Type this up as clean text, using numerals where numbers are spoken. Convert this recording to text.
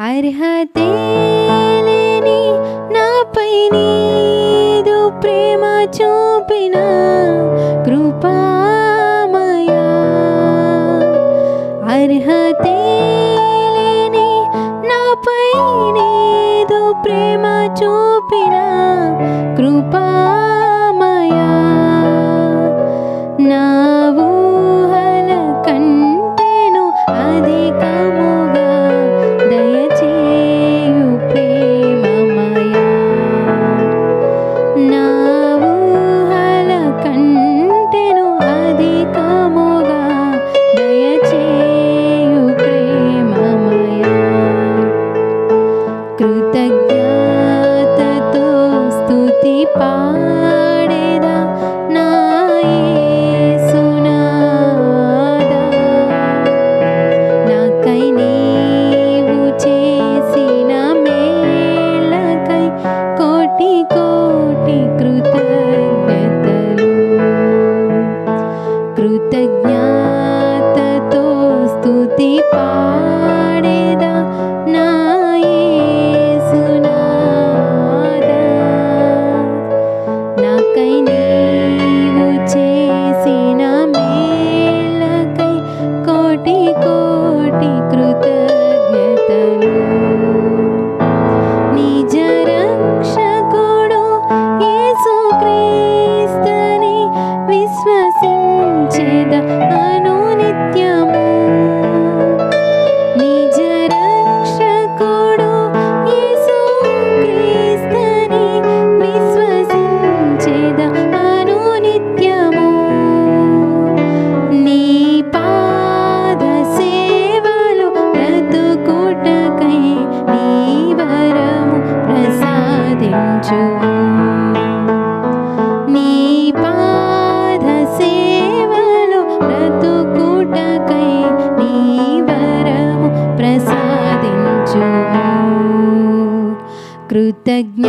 అర్హతే లేని నాపై నీదు ప్రేమ చూపిన కృపామయా. అర్హతే లేని నాపై నీదు ప్రేమ చూపిన కృపామయా. నా ఊహల కంటేను అధికముగా దయచేయు ప్రేమమయా. నా ఊహల కంటేను అధికముగా దయచేయు ప్రేమమయా. కృతజ్ఞతతో స్తుతి పాడేదా నా యేసునాదా. నాకై నీవు చేసిన మేళ్ళకై కోటి కోటి కృతజ్ఞతలు. కృతజ్ఞతతో స్తుతి పాడేదా నా యేసునాదా. నాకై నీవు చేసిన మేళ్ళకై కోటి కోటి కృతజ్ఞతలు. నిజ రక్షకుడు యేసుక్రీస్తుని విశ్వసించెద అనునిత్యము. నిజ రక్షకుడు యేసుక్రీస్తుని విశ్వసించెద అనునిత్యము. నీ పాద సేవలు బ్రతుకుటకై నీ వరము ప్రసాదించుము. నీ పాద సేవలు బ్రతుకుటకై నీ వరము ప్రసాదించుము. కృతజ్ఞ